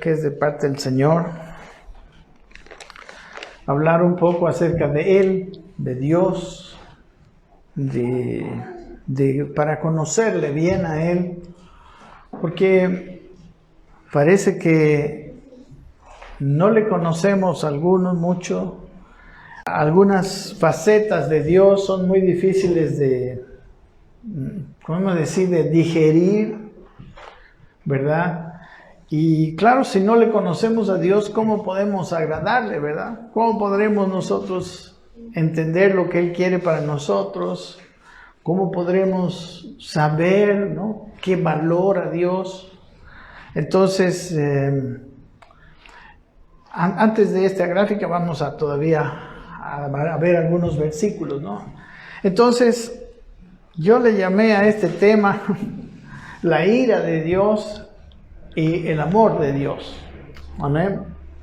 Que es de parte del Señor, hablar un poco acerca de Él, de Dios, para conocerle bien a Él, porque parece que no le conocemos algunos mucho. Algunas facetas de Dios son muy difíciles de, ¿cómo decir?, de digerir, ¿verdad? Y claro, si no le conocemos a Dios, ¿cómo podemos agradarle, verdad? ¿Cómo podremos nosotros entender lo que Él quiere para nosotros? ¿Cómo podremos saber, ¿no?, qué valora Dios? Entonces, antes de esta gráfica vamos a todavía a ver algunos versículos, ¿no? Entonces, yo le llamé a este tema la ira de Dios y el amor de Dios. Amén.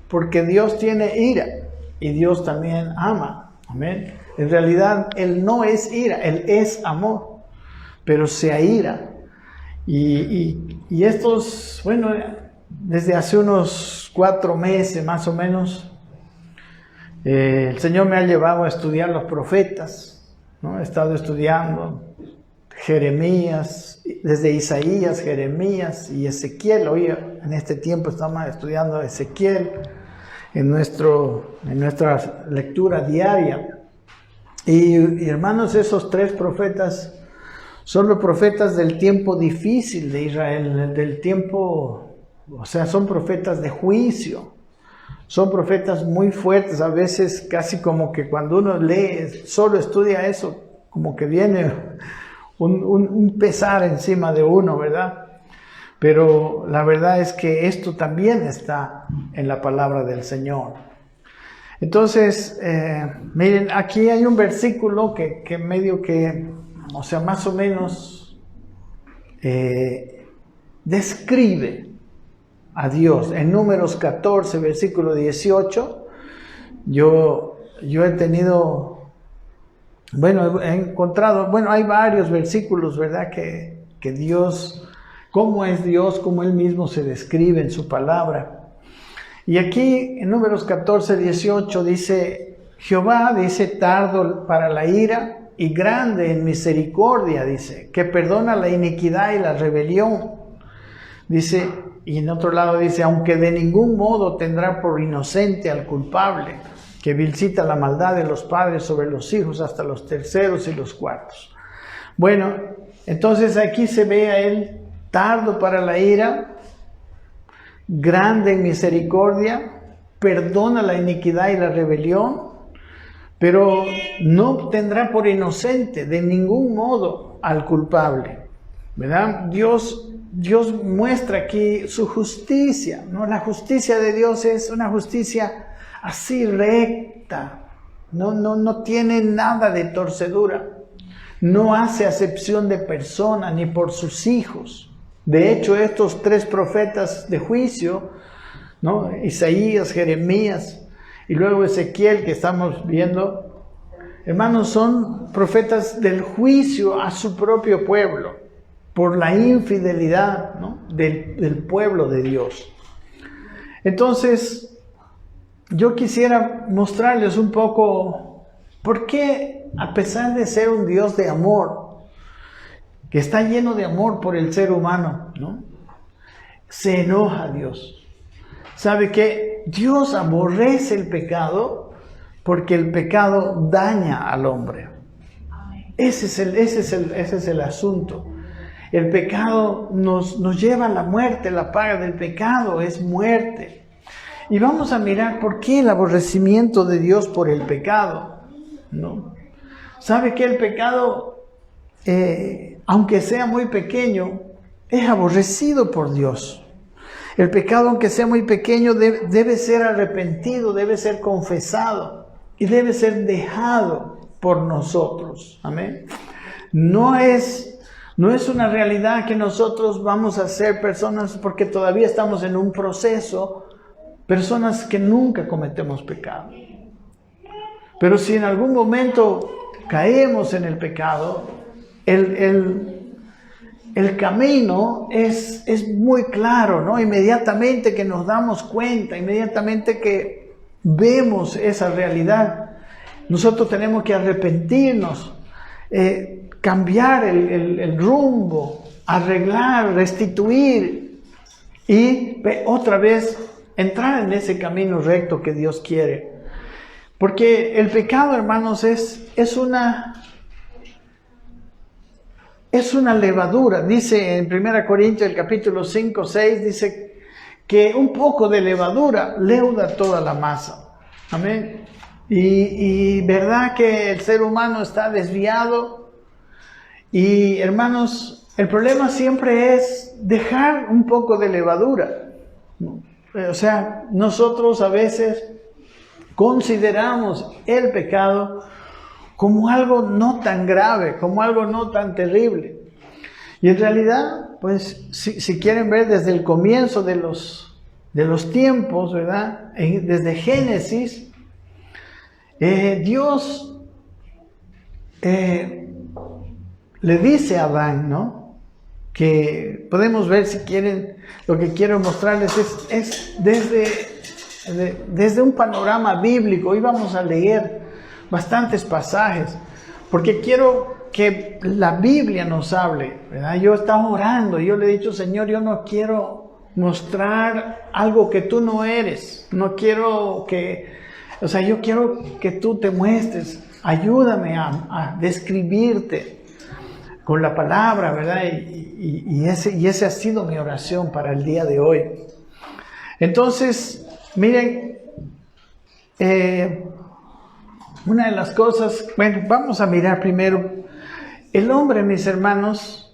Porque Dios tiene ira y Dios también ama. Amén. En realidad, Él no es ira, Él es amor, pero se aira. Y estos, bueno, desde hace unos 4 meses más o menos, el Señor me ha llevado a estudiar los profetas, ¿no? He estado estudiando Jeremías, desde Isaías, Jeremías y Ezequiel. Hoy en este tiempo estamos estudiando Ezequiel en nuestra lectura diaria. Y hermanos, esos 3 profetas son los profetas del tiempo difícil de Israel, del tiempo, o sea, son profetas de juicio. Son profetas muy fuertes, a veces casi como que cuando uno lee, solo estudia eso, como que viene un pesar encima de uno, ¿verdad? Pero la verdad es que esto también está en la palabra del Señor. Entonces, miren, aquí hay un versículo que medio que, o sea, más o menos describe a Dios. En Números 14, versículo 18, yo he tenido, bueno, he encontrado, bueno, hay varios versículos, ¿verdad? Que Dios, cómo es Dios, cómo Él mismo se describe en su palabra. Y aquí en Números 14, 18 dice, Jehová, dice, tardo para la ira y grande en misericordia, dice, que perdona la iniquidad y la rebelión. Dice, y en otro lado dice, aunque de ningún modo tendrá por inocente al culpable, que visita la maldad de los padres sobre los hijos hasta los terceros y los cuartos. Bueno, entonces aquí se ve a Él tardo para la ira, grande en misericordia, perdona la iniquidad y la rebelión, pero no tendrá por inocente de ningún modo al culpable, ¿verdad? Dios muestra aquí su justicia, ¿no? La justicia de Dios es una justicia así recta, no tiene nada de torcedura, no hace acepción de persona ni por sus hijos. De hecho, estos 3 profetas de juicio, ¿no?, Isaías, Jeremías y luego Ezequiel que estamos viendo, hermanos, son profetas del juicio a su propio pueblo por la infidelidad, ¿no?, del pueblo de Dios. Entonces, yo quisiera mostrarles un poco por qué, a pesar de ser un Dios de amor, que está lleno de amor por el ser humano, ¿no?, se enoja Dios. ¿Sabe qué? Dios aborrece el pecado porque el pecado daña al hombre. Ese es el asunto. El pecado nos lleva a la muerte, la paga del pecado es muerte. Y vamos a mirar por qué el aborrecimiento de Dios por el pecado, ¿no? ¿Sabe que el pecado, aunque sea muy pequeño, es aborrecido por Dios? El pecado, aunque sea muy pequeño, debe ser arrepentido, debe ser confesado y debe ser dejado por nosotros. Amén. No es una realidad que nosotros vamos a ser personas, porque todavía estamos en un proceso, personas que nunca cometemos pecado. Pero si en algún momento caemos en el pecado, el camino es muy claro, ¿no? Inmediatamente que nos damos cuenta, inmediatamente que vemos esa realidad, nosotros tenemos que arrepentirnos, cambiar el rumbo, arreglar, restituir y otra vez entrar en ese camino recto que Dios quiere. Porque el pecado, hermanos, es una levadura. Dice en 1 Corintios, el capítulo 5, 6, dice que un poco de levadura leuda toda la masa. Amén. Y verdad que el ser humano está desviado. Y hermanos, el problema siempre es dejar un poco de levadura. O sea, nosotros a veces consideramos el pecado como algo no tan grave, como algo no tan terrible. Y en realidad, pues, si quieren ver desde el comienzo de los tiempos, ¿verdad? Desde Génesis, Dios le dice a Adán, ¿no? Que podemos ver, si quieren, lo que quiero mostrarles es desde un panorama bíblico. Hoy vamos a leer bastantes pasajes, porque quiero que la Biblia nos hable, ¿verdad? Yo estaba orando, yo le he dicho, Señor, yo no quiero mostrar algo que tú no eres, no quiero yo quiero que tú te muestres, ayúdame a describirte con la palabra, ¿verdad? Y ese ha sido mi oración para el día de hoy. Entonces, miren, una de las cosas, bueno, vamos a mirar primero, el hombre, mis hermanos,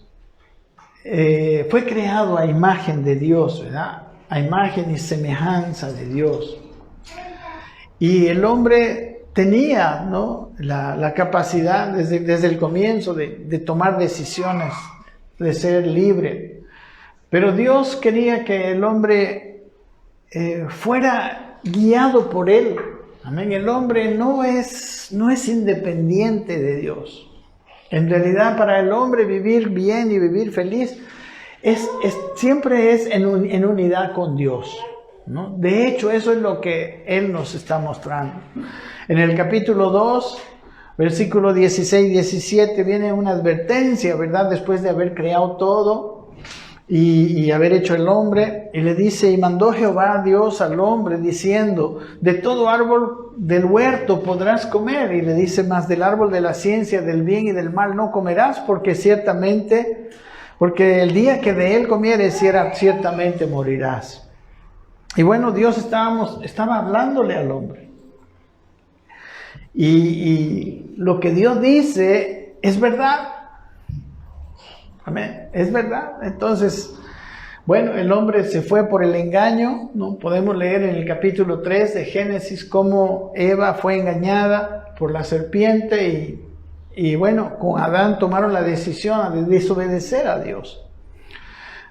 fue creado a imagen de Dios, ¿verdad? A imagen y semejanza de Dios. Y el hombre tenía, ¿no?, la capacidad desde el comienzo de tomar decisiones, de ser libre. Pero Dios quería que el hombre fuera guiado por Él. Amén. El hombre no es independiente de Dios. En realidad, para el hombre vivir bien y vivir feliz siempre es en unidad con Dios, ¿no? De hecho, eso es lo que Él nos está mostrando. En el capítulo 2, versículo 16 y 17, viene una advertencia, ¿verdad? Después de haber creado todo y haber hecho el hombre, y le dice, y mandó Jehová Dios al hombre diciendo, de todo árbol del huerto podrás comer, y le dice, mas del árbol de la ciencia del bien y del mal no comerás, porque el día que de él comieres ciertamente morirás. Y bueno, Dios estaba hablándole al hombre, y lo que Dios dice es verdad. Amén, es verdad. Entonces, bueno, el hombre se fue por el engaño, ¿no? Podemos leer en el capítulo 3 de Génesis cómo Eva fue engañada por la serpiente y bueno, con Adán tomaron la decisión de desobedecer a Dios.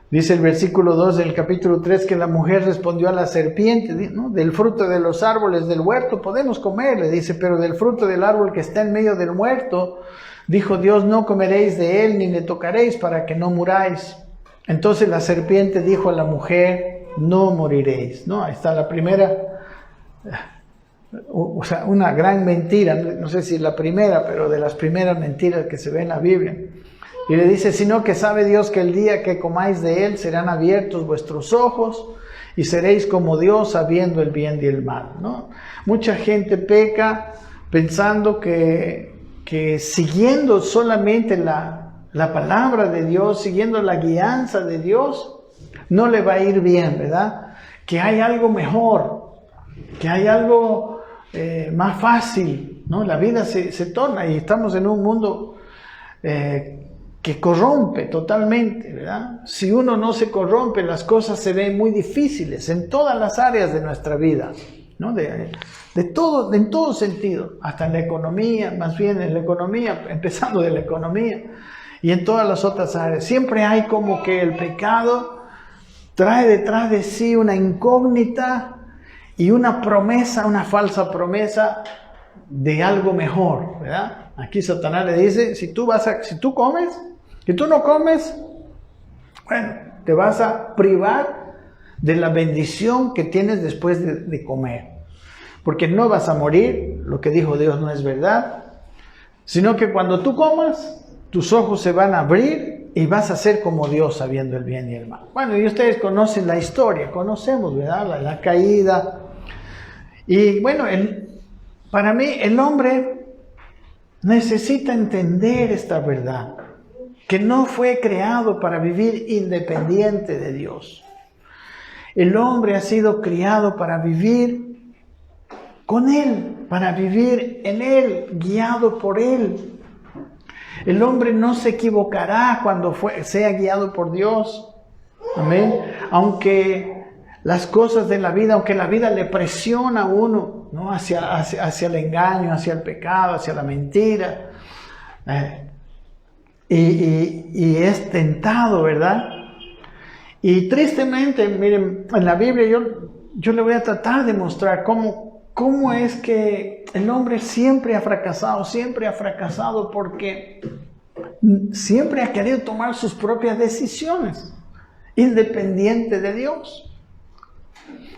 Dice el versículo 2 del capítulo 3 que la mujer respondió a la serpiente, ¿no? Del fruto de los árboles del huerto podemos comer, le dice, pero del fruto del árbol que está en medio del huerto, dijo Dios, no comeréis de él ni le tocaréis para que no muráis. Entonces la serpiente dijo a la mujer, no moriréis, ¿no? Ahí está la primera, o sea, una gran mentira, no sé si la primera, pero de las primeras mentiras que se ve en la Biblia. Y le dice, sino que sabe Dios que el día que comáis de él serán abiertos vuestros ojos y seréis como Dios sabiendo el bien y el mal, ¿no? Mucha gente peca pensando que siguiendo solamente la palabra de Dios, siguiendo la guianza de Dios, no le va a ir bien, ¿verdad? Que hay algo mejor, que hay algo más fácil, ¿no? La vida se torna y estamos en un mundo que corrompe totalmente, ¿verdad? Si uno no se corrompe, las cosas se ven muy difíciles en todas las áreas de nuestra vida, ¿no? En todo sentido, hasta en la economía, más bien en la economía, empezando de la economía, y en todas las otras áreas. Siempre hay como que el pecado trae detrás de sí una incógnita y una promesa, una falsa promesa de algo mejor, ¿verdad? Aquí Satanás le dice, si tú no comes, Bueno, te vas a privar de la bendición que tienes después de comer. Porque no vas a morir, lo que dijo Dios no es verdad, sino que cuando tú comas, tus ojos se van a abrir y vas a ser como Dios, sabiendo el bien y el mal. Bueno, y ustedes conocen la historia, conocemos, ¿verdad? La caída. Y bueno, para mí el hombre necesita entender esta verdad, que no fue creado para vivir independiente de Dios. El hombre ha sido criado para vivir con Él, para vivir en Él, guiado por Él. El hombre no se equivocará cuando sea guiado por Dios. Amén. Aunque las cosas de la vida, aunque la vida le presiona a uno, ¿no? hacia el engaño, hacia el pecado, hacia la mentira. Y es tentado, ¿verdad? Y tristemente, miren, en la Biblia yo le voy a tratar de mostrar cómo es que el hombre siempre ha fracasado porque siempre ha querido tomar sus propias decisiones, independiente de Dios.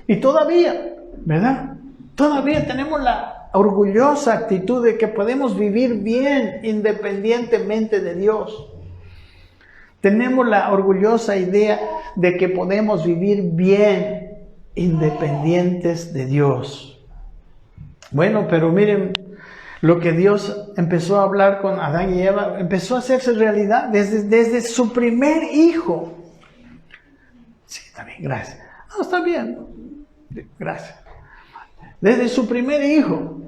Y todavía, ¿verdad? Todavía tenemos la orgullosa actitud de que podemos vivir bien independientemente de Dios. Tenemos la orgullosa idea de que podemos vivir bien independientes de Dios. Bueno, pero miren, lo que Dios empezó a hablar con Adán y Eva, empezó a hacerse realidad desde su primer hijo. Sí, está bien, gracias. No, está bien, gracias. Desde su primer hijo.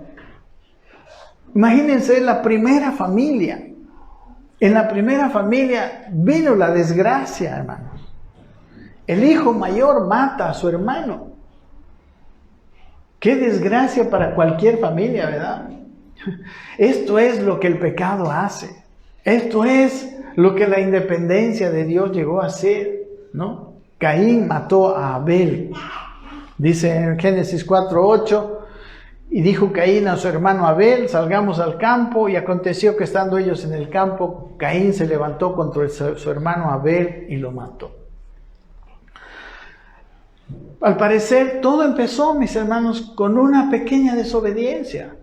Imagínense la primera familia. En la primera familia vino la desgracia, hermanos. El hijo mayor mata a su hermano. Qué desgracia para cualquier familia, ¿verdad? Esto es lo que el pecado hace. Esto es lo que la independencia de Dios llegó a hacer, ¿no? Caín mató a Abel. Dice en Génesis 4:8, y dijo Caín a su hermano Abel, salgamos al campo, y aconteció que estando ellos en el campo, Caín se levantó contra su hermano Abel y lo mató. Al parecer todo empezó, mis hermanos, con una pequeña desobediencia,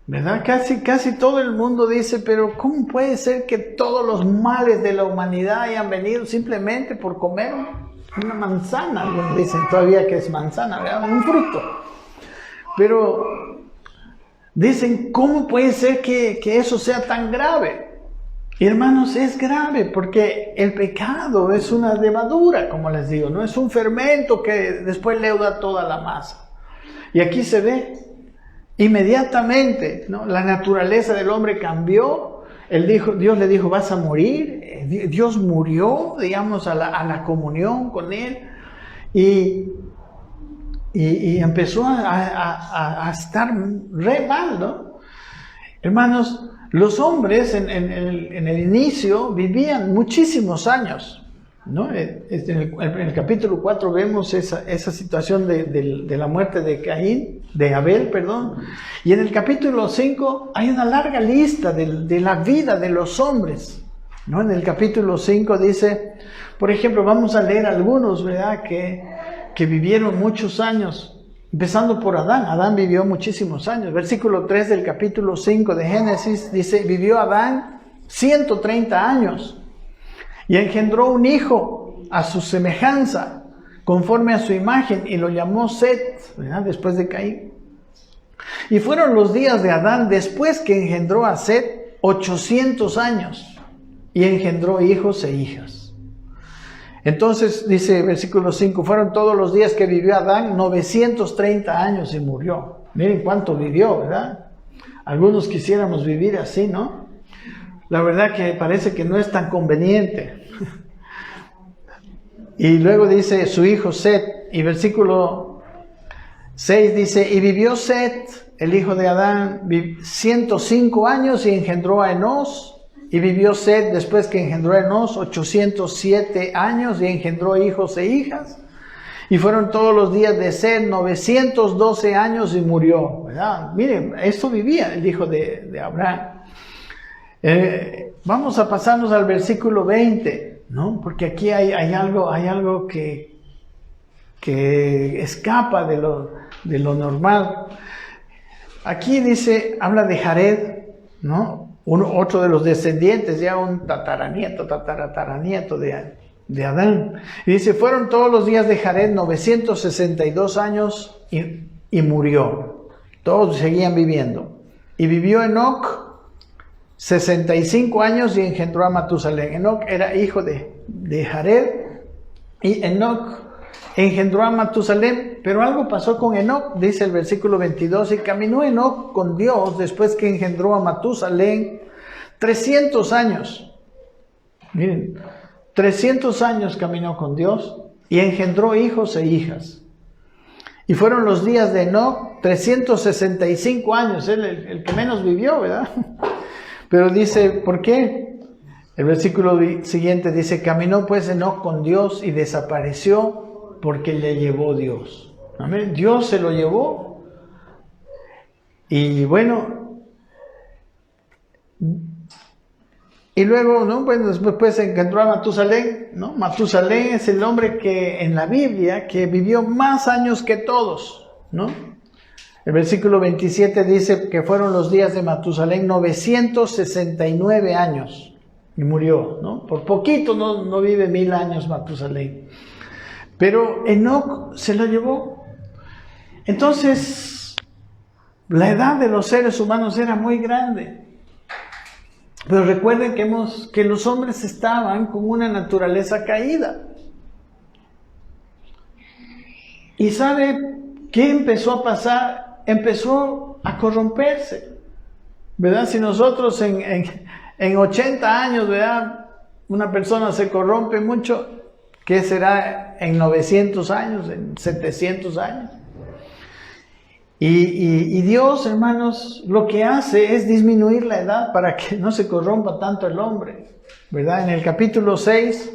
¿verdad? Casi todo el mundo dice, pero ¿cómo puede ser que todos los males de la humanidad hayan venido simplemente por comer una manzana? Algunos dicen todavía que es manzana, ¿verdad? Un fruto. Pero dicen, ¿cómo puede ser que eso sea tan grave? Y hermanos, es grave porque el pecado es una levadura, como les digo, no es un fermento que después leuda toda la masa. Y aquí se ve inmediatamente, ¿no? La naturaleza del hombre cambió. Dios le dijo, vas a morir. Dios murió, digamos, a la comunión con él. Y empezó a estar re mal, ¿no? Hermanos, los hombres en el inicio vivían muchísimos años, ¿no? En el capítulo 4 vemos esa situación de la muerte de Abel, perdón. Y en el capítulo 5 hay una larga lista de la vida de los hombres, ¿no? En el capítulo 5 dice, por ejemplo, vamos a leer algunos, ¿verdad? Que vivieron muchos años. Empezando por Adán. Adán vivió muchísimos años. Versículo 3 del capítulo 5 de Génesis dice, vivió Adán 130 años y engendró un hijo a su semejanza, conforme a su imagen, y lo llamó Set, ¿verdad? Después de Caín. Y fueron los días de Adán después que engendró a Set 800 años y engendró hijos e hijas. Entonces, dice versículo 5, fueron todos los días que vivió Adán 930 años y murió. Miren cuánto vivió, ¿verdad? Algunos quisiéramos vivir así, ¿no? La verdad que parece que no es tan conveniente. Y luego dice su hijo Set, y versículo 6 dice, y vivió Set, el hijo de Adán, 105 años y engendró a Enós. Y vivió Set después que engendró a Enós 807 años y engendró hijos e hijas. Y fueron todos los días de Set 912 años y murió, ¿verdad? Miren, esto vivía el hijo de Abraham. Vamos a pasarnos al versículo 20. ¿no? Porque aquí hay algo que escapa de lo normal. Aquí dice, habla de Jared, ¿no? Otro de los descendientes, ya un tataranieto de Adán. Y dice, fueron todos los días de Jared 962 años y murió. Todos seguían viviendo. Y vivió Enoc 65 años y engendró a Matusalén. Enoc era hijo de Jared y Enoc engendró a Matusalén, pero algo pasó con Enoc, dice el versículo 22, y caminó Enoc con Dios después que engendró a Matusalén 300 años. Miren, 300 años caminó con Dios y engendró hijos e hijas. Y fueron los días de Enoc 365 años, el que menos vivió, ¿verdad? Pero dice, ¿por qué? El versículo siguiente dice, caminó pues Enoc con Dios y desapareció porque le llevó Dios. Amén. Dios se lo llevó. Y bueno, y luego, ¿no? Bueno, después encontró a Matusalén, ¿no? Matusalén es el hombre que en la Biblia que vivió más años que todos, ¿no? El versículo 27 dice que fueron los días de Matusalén 969 años y murió, ¿no? Por poquito no vive 1000 años Matusalén. Pero Enoc se lo llevó. Entonces, la edad de los seres humanos era muy grande. Pero recuerden que los hombres estaban con una naturaleza caída. ¿Y sabe qué empezó a pasar? Empezó a corromperse, ¿verdad? Si nosotros en 80 años, ¿verdad? Una persona se corrompe mucho, ¿qué será en 900 años, en 700 años? Y Dios, hermanos, lo que hace es disminuir la edad para que no se corrompa tanto el hombre, ¿verdad? En el capítulo 6,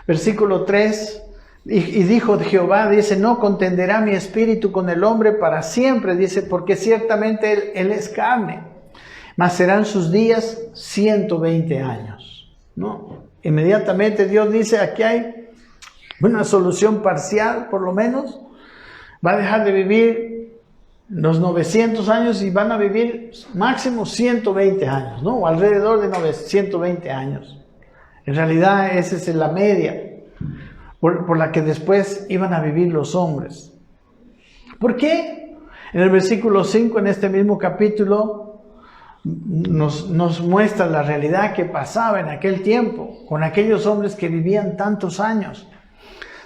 versículo 3, y dijo Jehová, dice, no contenderá mi espíritu con el hombre para siempre, dice, porque ciertamente él es carne, mas serán sus días 120 años, ¿no? Inmediatamente Dios dice, aquí hay una solución parcial, por lo menos, va a dejar de vivir los 900 años y van a vivir máximo 120 años, ¿no? O alrededor de 120 años. En realidad esa es la media por la que después iban a vivir los hombres. ¿Por qué? En el versículo 5, en este mismo capítulo, nos muestra la realidad que pasaba en aquel tiempo, con aquellos hombres que vivían tantos años.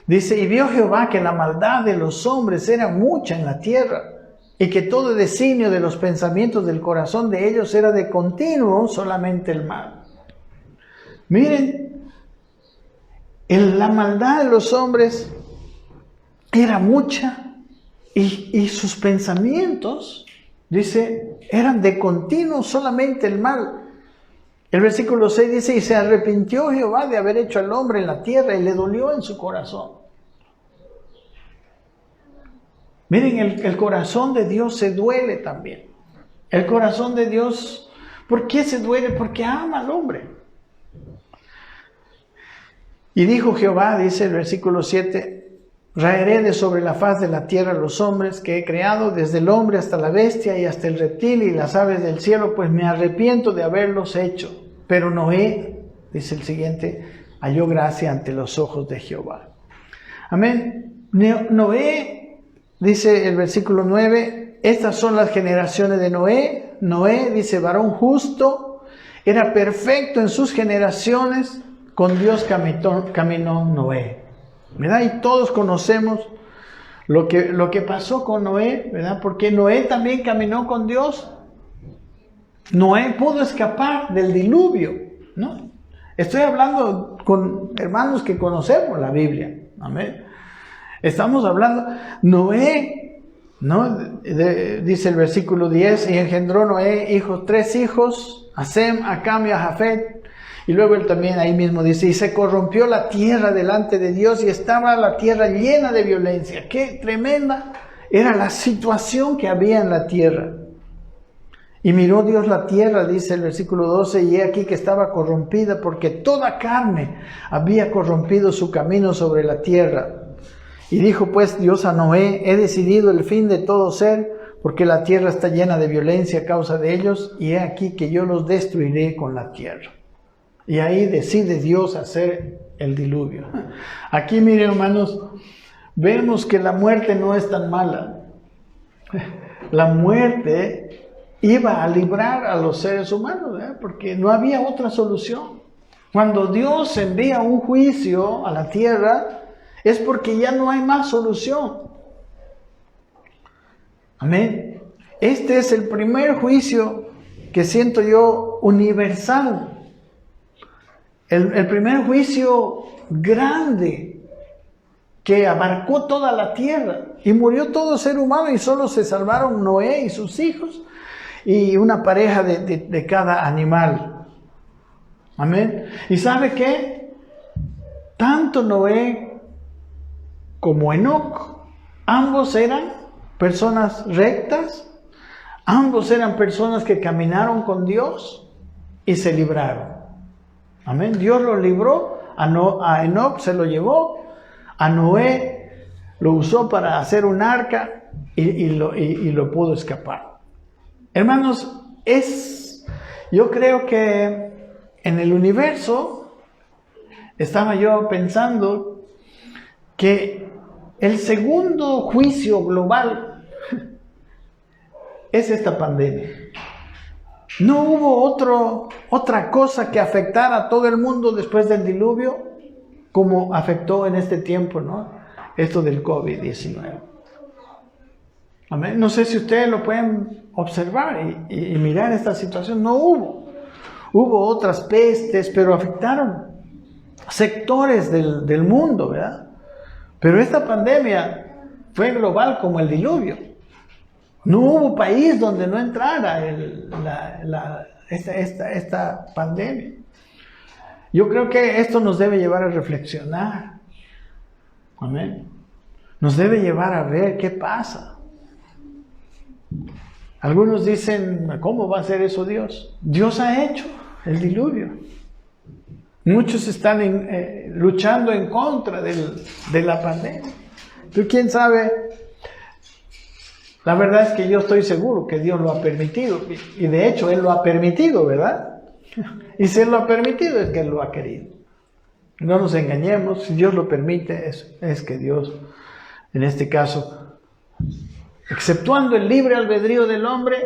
Dice, y vio Jehová que la maldad de los hombres era mucha en la tierra, y que todo designio de los pensamientos del corazón de ellos era de continuo solamente el mal. Miren, la maldad de los hombres era mucha y sus pensamientos, dice, eran de continuo solamente el mal. El versículo 6 dice, y se arrepintió Jehová de haber hecho al hombre en la tierra y le dolió en su corazón. Miren, el corazón de Dios se duele también. El corazón de Dios, ¿por qué se duele? Porque ama al hombre. Y dijo Jehová, dice el versículo 7, raeré de sobre la faz de la tierra los hombres que he creado, desde el hombre hasta la bestia y hasta el reptil y las aves del cielo, pues me arrepiento de haberlos hecho. Pero Noé, dice el siguiente, halló gracia ante los ojos de Jehová. Amén. Noé, dice el versículo 9, estas son las generaciones de Noé. Noé, dice, varón justo, era perfecto en sus generaciones, con Dios caminó Noé, ¿verdad? Y todos conocemos lo que pasó con Noé, ¿verdad? Porque Noé también caminó con Dios. Noé pudo escapar del diluvio, ¿no? Estoy hablando con hermanos que conocemos la Biblia, amén. Estamos hablando, Noé, ¿no? Dice el versículo 10, y engendró Noé 3 hijos, a Sem, a Cam y a Jafet. Y luego él también ahí mismo dice, y se corrompió la tierra delante de Dios y estaba la tierra llena de violencia. Qué tremenda era la situación que había en la tierra. Y miró Dios la tierra, dice el versículo 12, y he aquí que estaba corrompida, porque toda carne había corrompido su camino sobre la tierra. Y dijo pues Dios a Noé, he decidido el fin de todo ser, porque la tierra está llena de violencia a causa de ellos, y he aquí que yo los destruiré con la tierra. Y ahí decide Dios hacer el diluvio. Aquí, miren, hermanos, vemos que la muerte no es tan mala. La muerte iba a librar a los seres humanos, porque no había otra solución. Cuando Dios envía un juicio a la tierra, es porque ya no hay más solución. Amén. Este es el primer juicio que siento yo universal. El primer juicio grande que abarcó toda la tierra. Y murió todo ser humano y solo se salvaron Noé y sus hijos y una pareja de cada animal. Amén. ¿Y sabe qué? Tanto Noé como Enoc, ambos eran personas rectas, ambos eran personas que caminaron con Dios y se libraron. Amén. Dios lo libró, a Enoc se lo llevó, a Noé lo usó para hacer un arca y lo pudo escapar. Hermanos, yo creo que en el universo, estaba yo pensando que el segundo juicio global es esta pandemia. No hubo otra cosa que afectara a todo el mundo después del diluvio como afectó en este tiempo, ¿no? Esto del COVID-19. Amén. No sé si ustedes lo pueden observar y mirar esta situación. No hubo. Hubo otras pestes, pero afectaron sectores del mundo, ¿verdad? Pero esta pandemia fue global como el diluvio. No hubo país donde no entrara esta pandemia. Yo creo que esto nos debe llevar a reflexionar. Amén. Nos debe llevar a ver qué pasa. Algunos dicen, ¿cómo va a hacer eso Dios? Dios ha hecho el diluvio. Muchos están luchando en contra de la pandemia. Pero quién sabe. La verdad es que yo estoy seguro que Dios lo ha permitido. Y de hecho Él lo ha permitido, ¿verdad? Y si Él lo ha permitido es que Él lo ha querido. No nos engañemos. Si Dios lo permite es que Dios, en este caso, exceptuando el libre albedrío del hombre,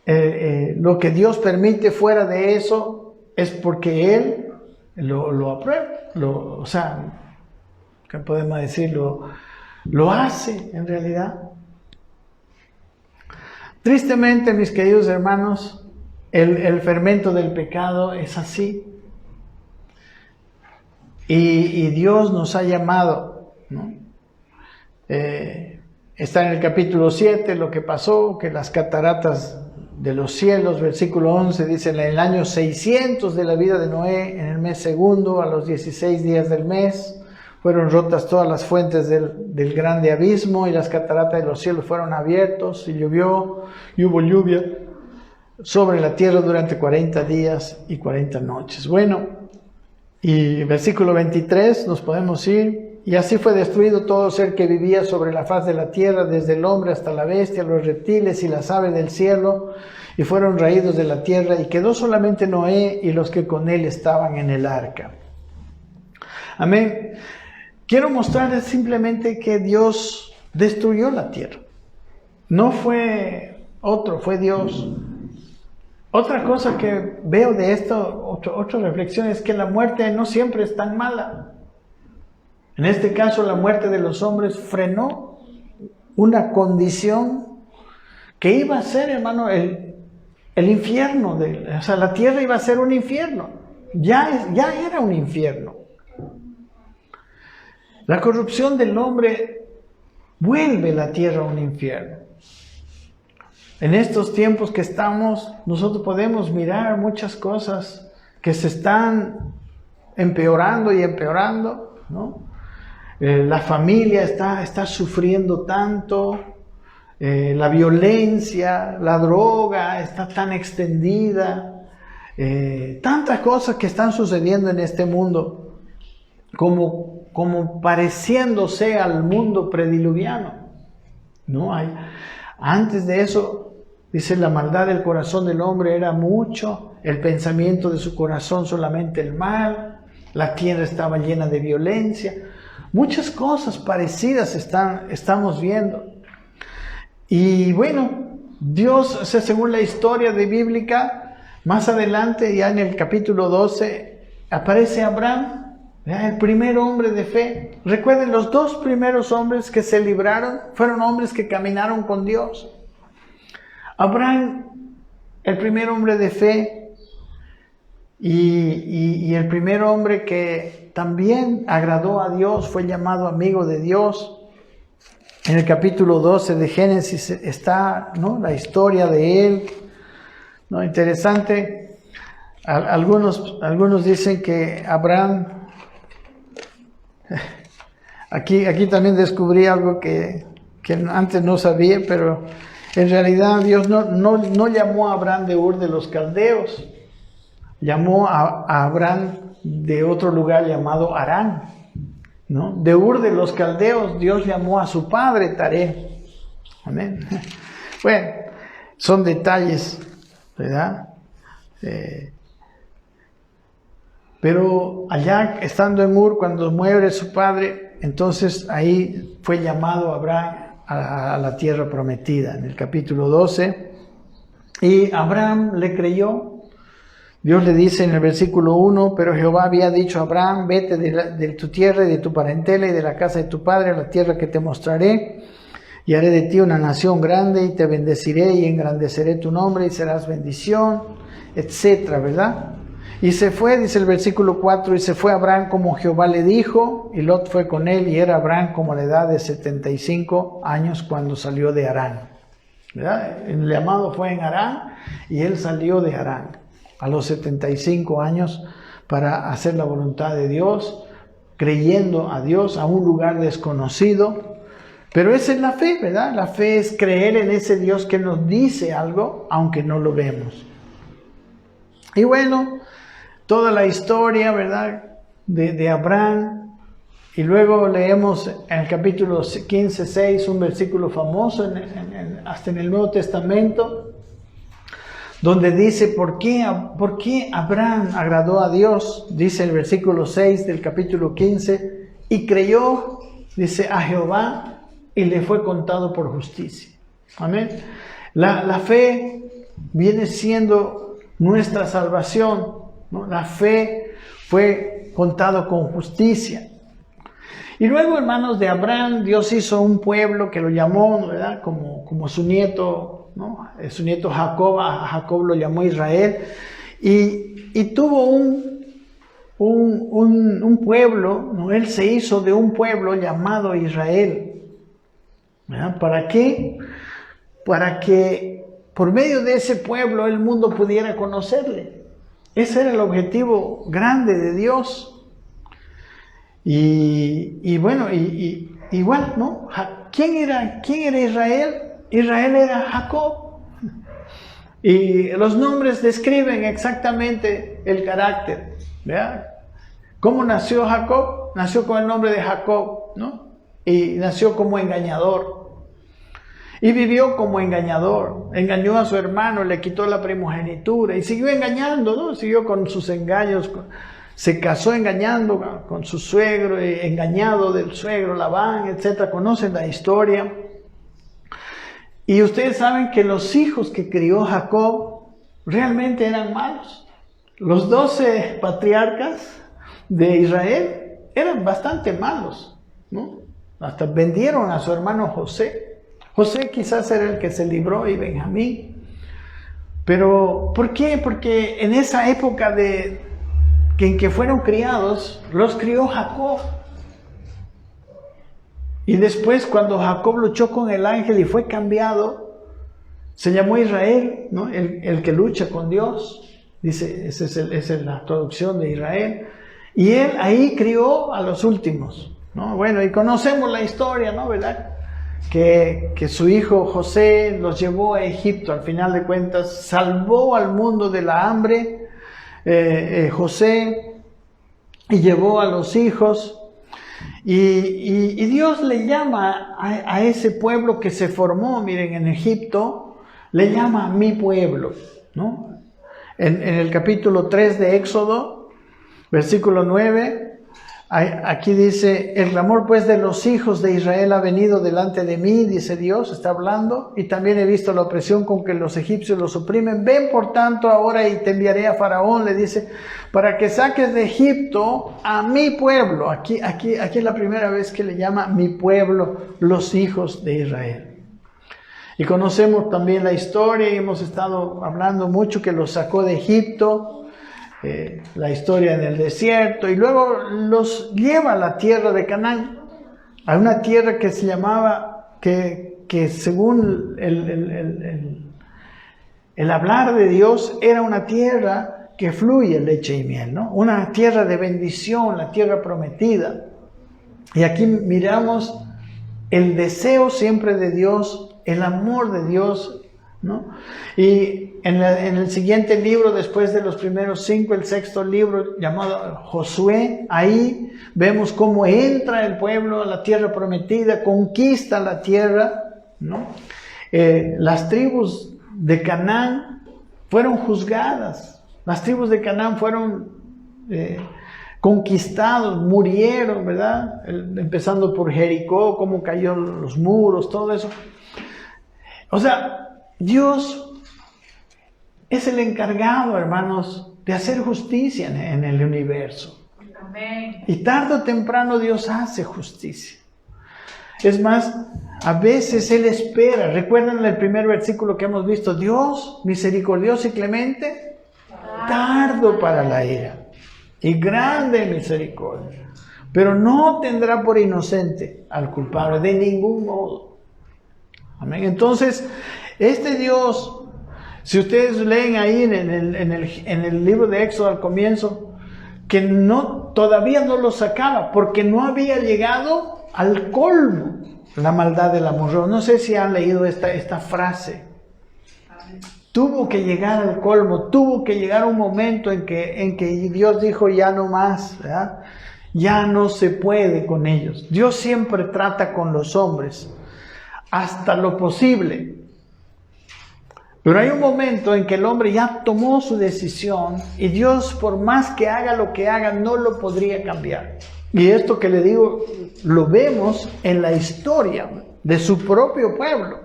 lo que Dios permite fuera de eso es porque Él lo aprueba. O sea, ¿qué podemos decir? Lo hace en realidad. Tristemente, mis queridos hermanos, el fermento del pecado es así. Y Dios nos ha llamado, ¿no? Está en el capítulo 7 lo que pasó, que las cataratas de los cielos, versículo 11, dice, en el año 600 de la vida de Noé, en el mes segundo, a los 16 días del mes, fueron rotas todas las fuentes del grande abismo y las cataratas de los cielos fueron abiertos y llovió y hubo lluvia sobre la tierra durante 40 días y 40 noches. Bueno, y versículo 23 nos podemos ir. Y así fue destruido todo ser que vivía sobre la faz de la tierra, desde el hombre hasta la bestia, los reptiles y las aves del cielo, y fueron raídos de la tierra, y quedó solamente Noé y los que con él estaban en el arca. Amén. Quiero mostrarles simplemente que Dios destruyó la tierra. No fue otro, fue Dios. Otra cosa que veo de esto, otra reflexión, es que la muerte no siempre es tan mala. En este caso, la muerte de los hombres frenó una condición que iba a ser, hermano, el infierno. O sea, la tierra iba a ser un infierno. Ya era un infierno. La corrupción del hombre vuelve la tierra a un infierno. En estos tiempos que estamos, nosotros podemos mirar muchas cosas que se están empeorando y empeorando, ¿no? La familia está sufriendo tanto, la violencia, la droga está tan extendida, tantas cosas que están sucediendo en este mundo, como pareciéndose al mundo prediluviano. No hay. Antes de eso, dice, la maldad del corazón del hombre era mucho, el pensamiento de su corazón solamente el mal, la tierra estaba llena de violencia. Muchas cosas parecidas estamos viendo. Y bueno, Dios, o sea, según la historia de bíblica, más adelante, ya en el capítulo 12, aparece Abraham, el primer hombre de fe. Recuerden, los dos primeros hombres que se libraron fueron hombres que caminaron con Dios. Abraham, el primer hombre de fe, y el primer hombre que también agradó a Dios, fue llamado amigo de Dios. En el capítulo 12 de Génesis está, ¿no?, la historia de él, ¿no? Interesante. Algunos dicen que Abraham, aquí también descubrí algo que antes no sabía, pero en realidad Dios no llamó a Abraham de Ur de los Caldeos, llamó a Abraham de otro lugar llamado Harán, ¿no? De Ur de los Caldeos Dios llamó a su padre Taré. Amén. Bueno, son detalles, ¿verdad? Pero allá, estando en Ur, cuando muere su padre, entonces ahí fue llamado Abraham a la tierra prometida, en el capítulo 12. Y Abraham le creyó. Dios le dice en el versículo 1, pero Jehová había dicho a Abraham, vete de tu tierra y de tu parentela y de la casa de tu padre a la tierra que te mostraré, y haré de ti una nación grande y te bendeciré y engrandeceré tu nombre y serás bendición, etcétera, ¿verdad? Y se fue, dice el versículo 4, y se fue Abraham como Jehová le dijo, y Lot fue con él, y era Abraham como la edad de 75 años cuando salió de Harán, ¿verdad? El llamado fue en Harán, y él salió de Harán a los 75 años para hacer la voluntad de Dios, creyendo a Dios a un lugar desconocido. Pero esa es la fe, ¿verdad? La fe es creer en ese Dios que nos dice algo, aunque no lo vemos. Y bueno, toda la historia, ¿verdad?, de Abraham. Y luego leemos en el capítulo 15:6 un versículo famoso hasta en el Nuevo Testamento, donde dice, ¿por qué Abraham agradó a Dios? Dice el versículo 6 del capítulo 15, y creyó, dice, a Jehová, y le fue contado por justicia. Amén. La fe viene siendo nuestra salvación, ¿no? La fe fue contado con justicia. Y luego, hermanos, de Abraham, Dios hizo un pueblo que lo llamó, ¿verdad?, como su nieto, ¿no? Su nieto Jacob. A Jacob lo llamó Israel, y tuvo un pueblo, ¿no? Él se hizo de un pueblo llamado Israel, ¿verdad? ¿Para qué? Para que por medio de ese pueblo el mundo pudiera conocerle. Ese era el objetivo grande de Dios. Y bueno, igual, ¿no? ¿Quién era Israel? Israel era Jacob. Y los nombres describen exactamente el carácter, ¿verdad? ¿Cómo nació Jacob? Nació con el nombre de Jacob, ¿no? Y nació como engañador. Y vivió como engañador. Engañó a su hermano, le quitó la primogenitura y siguió engañando, ¿no? Siguió con sus engaños. Se casó engañando con su suegro, engañado del suegro Labán, etc. Conocen la historia. Y ustedes saben que los hijos que crió Jacob realmente eran malos. Los 12 patriarcas de Israel eran bastante malos, ¿no? Hasta vendieron a su hermano José. José quizás era el que se libró, y Benjamín. Pero, ¿por qué? Porque en esa época en que fueron criados, los crió Jacob. Y después, cuando Jacob luchó con el ángel y fue cambiado, se llamó Israel, ¿no? El que lucha con Dios. Dice, esa es la traducción de Israel. Y él ahí crió a los últimos, ¿no? Bueno, y conocemos la historia, ¿no? ¿Verdad? que su hijo José los llevó a Egipto. Al final de cuentas, salvó al mundo de la hambre, José, y llevó a los hijos. Y Dios le llama a ese pueblo que se formó, miren, en Egipto, le llama mi pueblo, ¿no? En el capítulo 3 de Éxodo, versículo 9, aquí dice: el clamor pues de los hijos de Israel ha venido delante de mí, dice Dios, está hablando, y también he visto la opresión con que los egipcios los oprimen. Ven por tanto ahora y te enviaré a Faraón, le dice, para que saques de Egipto a mi pueblo. Aquí es la primera vez que le llama mi pueblo, los hijos de Israel. Y conocemos también la historia y hemos estado hablando mucho que los sacó de Egipto. La historia en el desierto, y luego los lleva a la tierra de Canaán, a una tierra que se llamaba, que según el hablar de Dios, era una tierra que fluye leche y miel, ¿no? Una tierra de bendición, la tierra prometida. Y aquí miramos el deseo siempre de Dios, el amor de Dios, ¿no? Y en el siguiente libro, después de los primeros 5, el sexto libro llamado Josué, ahí vemos cómo entra el pueblo a la tierra prometida, conquista la tierra, ¿no? Las tribus de Canaán fueron juzgadas, las tribus de Canaán fueron conquistados, murieron, ¿verdad? Empezando por Jericó, cómo cayó los muros, todo eso. O sea, Dios es el encargado, hermanos, de hacer justicia en el universo. Amén. Y tarde o temprano Dios hace justicia. Es más, a veces Él espera. ¿Recuerdan el primer versículo que hemos visto? Dios, misericordioso y clemente, tardo para la ira y grande misericordia, pero no tendrá por inocente al culpable de ningún modo. Amén. Entonces, este Dios, si ustedes leen ahí en el libro de Éxodo al comienzo, que todavía no lo sacaba, porque no había llegado al colmo la maldad del amorreo. No sé si han leído esta frase. Tuvo que llegar al colmo, tuvo que llegar un momento en que Dios dijo ya no más, ¿verdad? Ya no se puede con ellos. Dios siempre trata con los hombres hasta lo posible. Pero hay un momento en que el hombre ya tomó su decisión y Dios, por más que haga lo que haga, no lo podría cambiar. Y esto que le digo, lo vemos en la historia de su propio pueblo.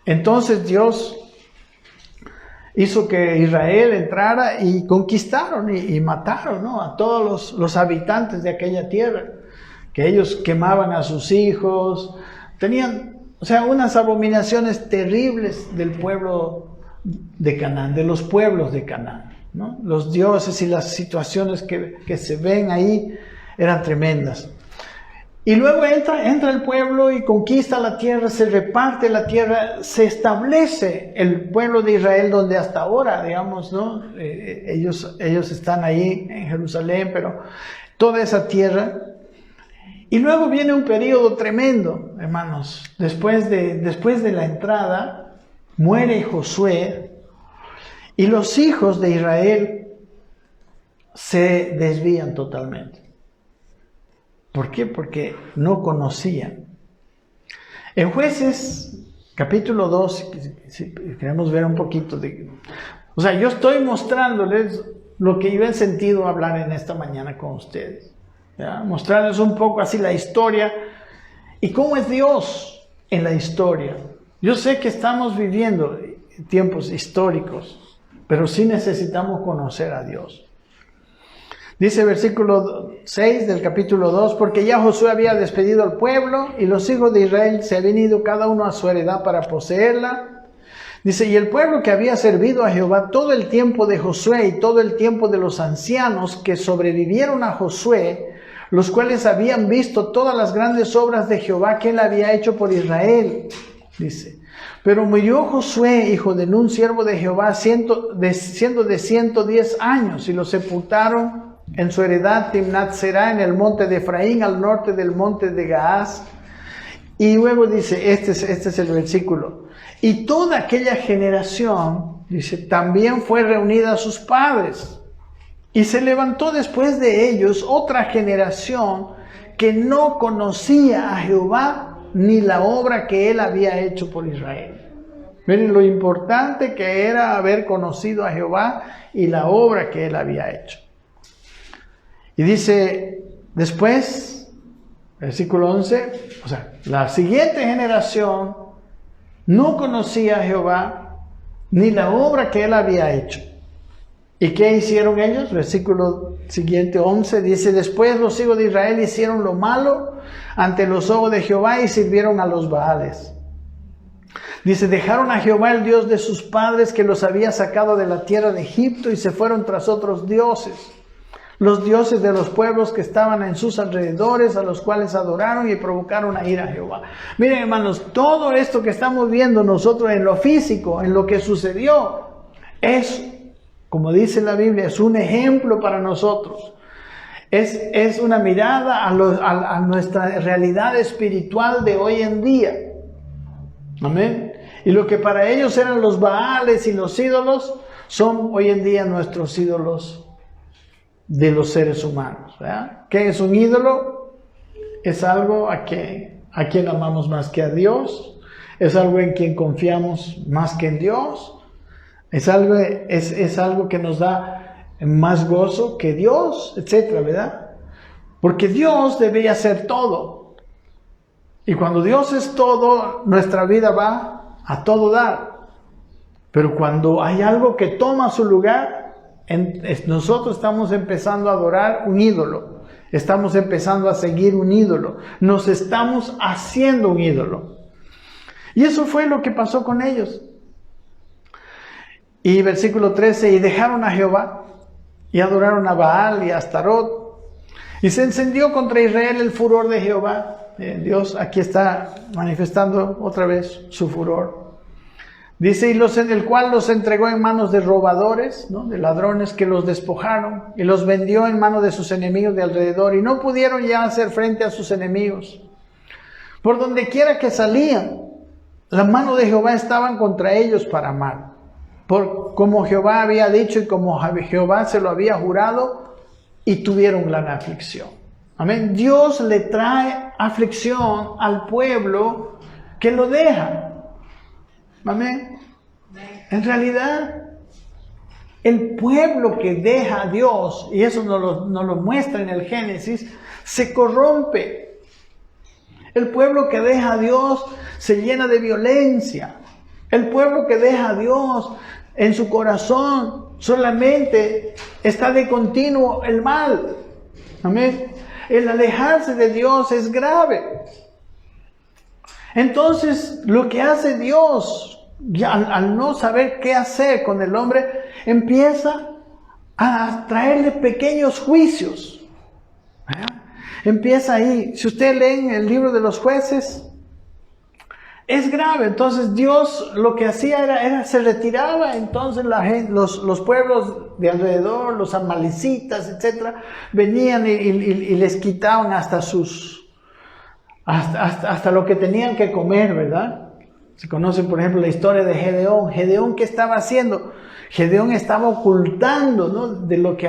Entonces Dios hizo que Israel entrara y conquistaron y mataron, ¿no?, a todos los habitantes de aquella tierra, que ellos quemaban a sus hijos, tenían... O sea, unas abominaciones terribles del pueblo de Canaán, de los pueblos de Canaán, ¿no? Los dioses y las situaciones que se ven ahí eran tremendas. Y luego entra el pueblo y conquista la tierra, se reparte la tierra, se establece el pueblo de Israel donde hasta ahora, digamos, ¿no? Ellos están ahí en Jerusalén, pero toda esa tierra. Y luego viene un periodo tremendo, hermanos. Después de la entrada, muere Josué y los hijos de Israel se desvían totalmente. ¿Por qué? Porque no conocían. En Jueces, capítulo 2, si queremos ver un poquito de... O sea, yo estoy mostrándoles lo que yo he sentido hablar en esta mañana con ustedes. ¿Ya? Mostrarles un poco así la historia y cómo es Dios en la historia. Yo sé que estamos viviendo tiempos históricos, pero sí necesitamos conocer a Dios. Dice versículo 6 del capítulo 2, porque ya Josué había despedido al pueblo y los hijos de Israel se habían ido cada uno a su heredad para poseerla. Dice, y el pueblo que había servido a Jehová todo el tiempo de Josué y todo el tiempo de los ancianos que sobrevivieron a Josué, los cuales habían visto todas las grandes obras de Jehová que él había hecho por Israel. Dice, pero murió Josué, hijo de Nun, siervo de Jehová, siendo de 110 años, y lo sepultaron en su heredad Timnat Será, en el monte de Efraín, al norte del monte de Gaás. Y luego dice, este es el versículo. Y toda aquella generación, dice, también fue reunida a sus padres. Y se levantó después de ellos otra generación que no conocía a Jehová ni la obra que él había hecho por Israel. Miren lo importante que era haber conocido a Jehová y la obra que él había hecho. Y dice después, versículo 11, o sea, la siguiente generación no conocía a Jehová ni la obra que él había hecho. ¿Y qué hicieron ellos? Versículo siguiente, 11, dice, después los hijos de Israel hicieron lo malo ante los ojos de Jehová y sirvieron a los Baales. Dice, dejaron a Jehová el Dios de sus padres que los había sacado de la tierra de Egipto y se fueron tras otros dioses, los dioses de los pueblos que estaban en sus alrededores, a los cuales adoraron y provocaron a ir a Jehová. Miren, hermanos, todo esto que estamos viendo nosotros en lo físico, en lo que sucedió, es, como dice la Biblia, es un ejemplo para nosotros. Es una mirada a nuestra realidad espiritual de hoy en día. Amén. Y lo que para ellos eran los Baales y los ídolos, son hoy en día nuestros ídolos de los seres humanos, ¿verdad? ¿Qué es un ídolo? Es algo a quien amamos más que a Dios, es algo en quien confiamos más que en Dios, es algo que nos da más gozo que Dios, etcétera, ¿verdad? Porque Dios debería ser todo. Y cuando Dios es todo, nuestra vida va a todo dar. Pero cuando hay algo que toma su lugar, nosotros estamos empezando a adorar un ídolo. Estamos empezando a seguir un ídolo. Nos estamos haciendo un ídolo. Y eso fue lo que pasó con ellos. Y versículo 13, y dejaron a Jehová, y adoraron a Baal y a Astarot, y se encendió contra Israel el furor de Jehová. Dios aquí está manifestando otra vez su furor. Dice, el cual los entregó en manos de robadores, ¿no? De ladrones que los despojaron, y los vendió en manos de sus enemigos de alrededor, y no pudieron ya hacer frente a sus enemigos. Por donde quiera que salían, la mano de Jehová estaba contra ellos para mal. Como Jehová había dicho y como Jehová se lo había jurado, y tuvieron gran aflicción. Amén. Dios le trae aflicción al pueblo que lo deja. Amén. En realidad, el pueblo que deja a Dios, y eso nos lo muestra en el Génesis, se corrompe. El pueblo que deja a Dios se llena de violencia. El pueblo que deja a Dios en su corazón solamente está de continuo el mal. Amén. El alejarse de Dios es grave. Entonces, lo que hace Dios, ya al no saber qué hacer con el hombre, empieza a traerle pequeños juicios. Empieza ahí. Si usted lee en el libro de los Jueces, es grave. Entonces Dios lo que hacía era se retiraba. Entonces la gente, los pueblos de alrededor, los amalecitas, etcétera, venían y les quitaban hasta lo que tenían que comer, ¿verdad? Se conoce, por ejemplo, la historia de Gedeón. Gedeón, ¿qué estaba haciendo? Gedeón estaba ocultando, ¿no? De lo que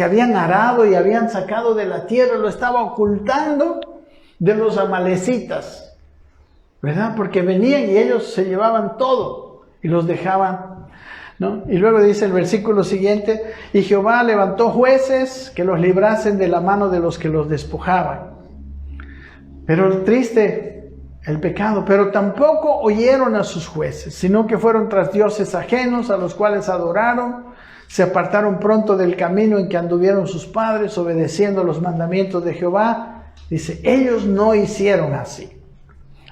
habían arado y habían sacado de la tierra, lo estaba ocultando de los amalecitas, ¿verdad? Porque venían y ellos se llevaban todo y los dejaban, ¿no? Y luego dice el versículo siguiente, y Jehová levantó jueces que los librasen de la mano de los que los despojaban. Pero triste el pecado, pero tampoco oyeron a sus jueces, sino que fueron tras dioses ajenos a los cuales adoraron, se apartaron pronto del camino en que anduvieron sus padres, obedeciendo los mandamientos de Jehová. Dice, ellos no hicieron así.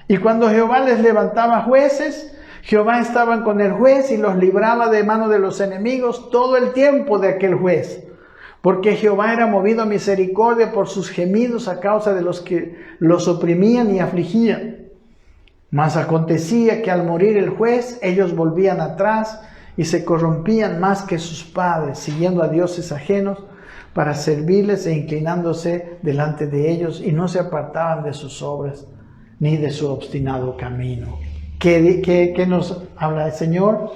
Y cuando Jehová les levantaba jueces, Jehová estaba con el juez y los libraba de mano de los enemigos todo el tiempo de aquel juez. Porque Jehová era movido a misericordia por sus gemidos a causa de los que los oprimían y afligían. Mas acontecía que al morir el juez, ellos volvían atrás y se corrompían más que sus padres, siguiendo a dioses ajenos, para servirles e inclinándose delante de ellos, y no se apartaban de sus obras ni de su obstinado camino. ¿Qué nos habla el Señor?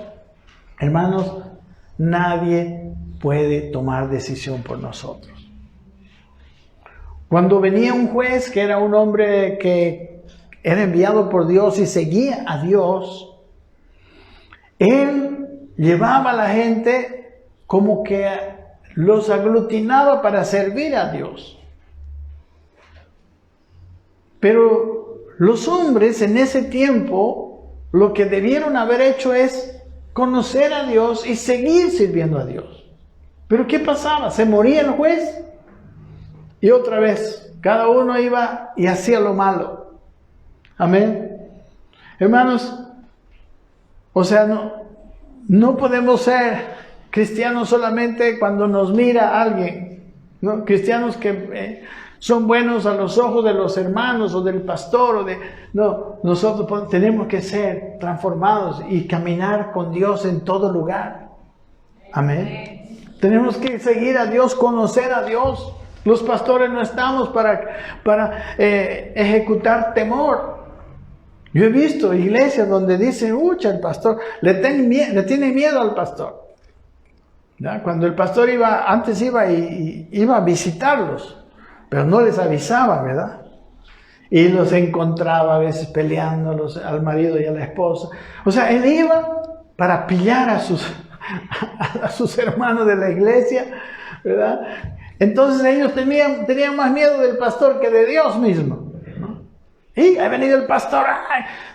Hermanos, nadie puede tomar decisión por nosotros. Cuando venía un juez, que era un hombre que era enviado por Dios y seguía a Dios, él llevaba a la gente como que los aglutinaba para servir a Dios. Pero los hombres en ese tiempo lo que debieron haber hecho es conocer a Dios y seguir sirviendo a Dios. Pero ¿qué pasaba? Se moría el juez y otra vez cada uno iba y hacía lo malo. Amén. Hermanos, o sea, no podemos ser cristianos solamente cuando nos mira alguien, ¿no? Cristianos que son buenos a los ojos de los hermanos o del pastor. No, nosotros tenemos que ser transformados y caminar con Dios en todo lugar. Amén. Tenemos que seguir a Dios, conocer a Dios. Los pastores no estamos para ejecutar temor. Yo he visto iglesias donde dicen, el pastor, le tiene miedo al pastor. ¿Ya? Cuando el pastor antes iba a visitarlos, pero no les avisaba, ¿verdad? Y los encontraba a veces peleándolos al marido y a la esposa. O sea, él iba para pillar a sus hermanos de la iglesia, ¿verdad? Entonces ellos tenían más miedo del pastor que de Dios mismo, ¿no? Y ha venido el pastor,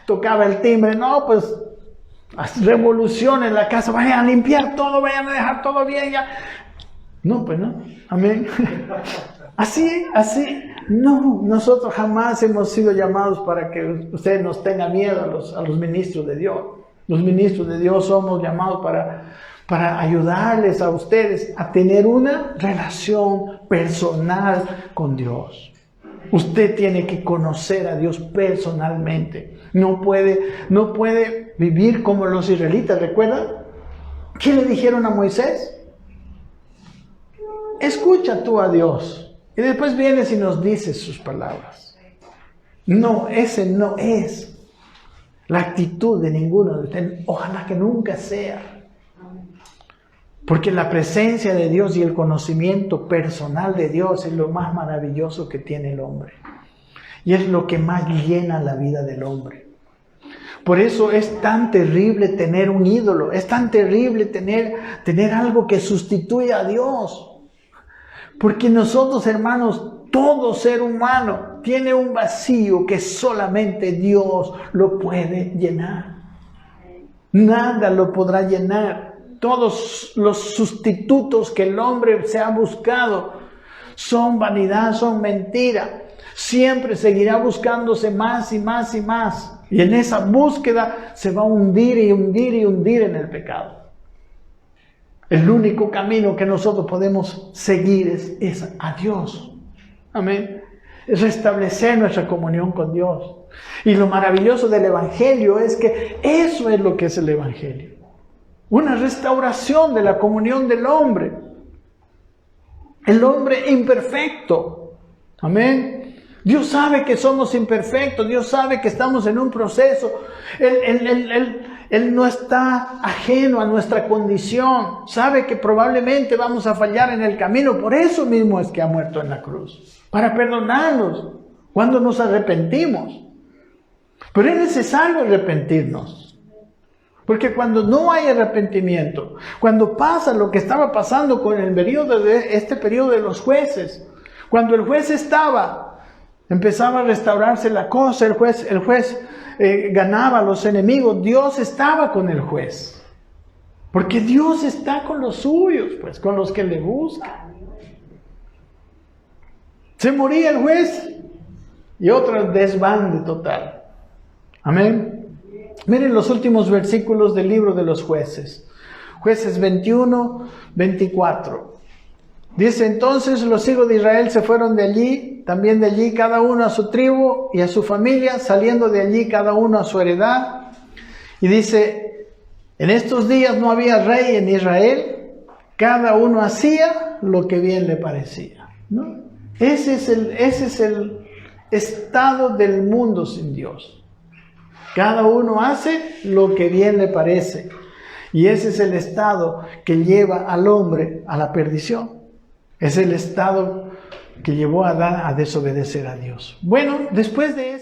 tocaba el timbre, no, pues revolución en la casa, vayan a limpiar todo, vayan a dejar todo bien ya. No, pues no, amén. Así, no, nosotros jamás hemos sido llamados para que ustedes nos tengan miedo a los ministros de Dios. Los ministros de Dios somos llamados para ayudarles a ustedes a tener una relación personal con Dios. Usted tiene que conocer a Dios personalmente. No puede vivir como los israelitas. ¿Recuerdan? ¿Qué le dijeron a Moisés? Escucha tú a Dios y después vienes y nos dices sus palabras. No, ese no es la actitud de ninguno de ustedes. Ojalá que nunca sea. Porque la presencia de Dios y el conocimiento personal de Dios es lo más maravilloso que tiene el hombre. Y es lo que más llena la vida del hombre. Por eso es tan terrible tener un ídolo. Es tan terrible tener algo que sustituya a Dios. Porque nosotros, hermanos, todo ser humano tiene un vacío que solamente Dios lo puede llenar. Nada lo podrá llenar. Todos los sustitutos que el hombre se ha buscado son vanidad, son mentira. Siempre seguirá buscándose más y más y más. Y en esa búsqueda se va a hundir y hundir y hundir en el pecado. El único camino que nosotros podemos seguir es a Dios. Amén. Es restablecer nuestra comunión con Dios. Y lo maravilloso del Evangelio es que eso es lo que es el Evangelio. Una restauración de la comunión del hombre. El hombre imperfecto. Amén. Dios sabe que somos imperfectos. Dios sabe que estamos en un proceso. Él no está ajeno a nuestra condición. Sabe que probablemente vamos a fallar en el camino. Por eso mismo es que ha muerto en la cruz. Para perdonarnos cuando nos arrepentimos. Pero es necesario arrepentirnos. Porque cuando no hay arrepentimiento, cuando pasa lo que estaba pasando con el periodo de los jueces, cuando el juez empezaba a restaurarse la cosa, el juez ganaba a los enemigos, Dios estaba con el juez. Porque Dios está con los suyos, pues, con los que le buscan. Se moría el juez y otro desbande total. Amén. Miren los últimos versículos del libro de los jueces. Jueces 21, 24. Dice, entonces los hijos de Israel se fueron de allí, también de allí cada uno a su tribu y a su familia, saliendo de allí cada uno a su heredad. Y dice, en estos días no había rey en Israel, cada uno hacía lo que bien le parecía, ¿no? Ese es el estado del mundo sin Dios. Cada uno hace lo que bien le parece. Y ese es el estado que lleva al hombre a la perdición. Es el estado que llevó a Adán a desobedecer a Dios. Bueno, después de eso...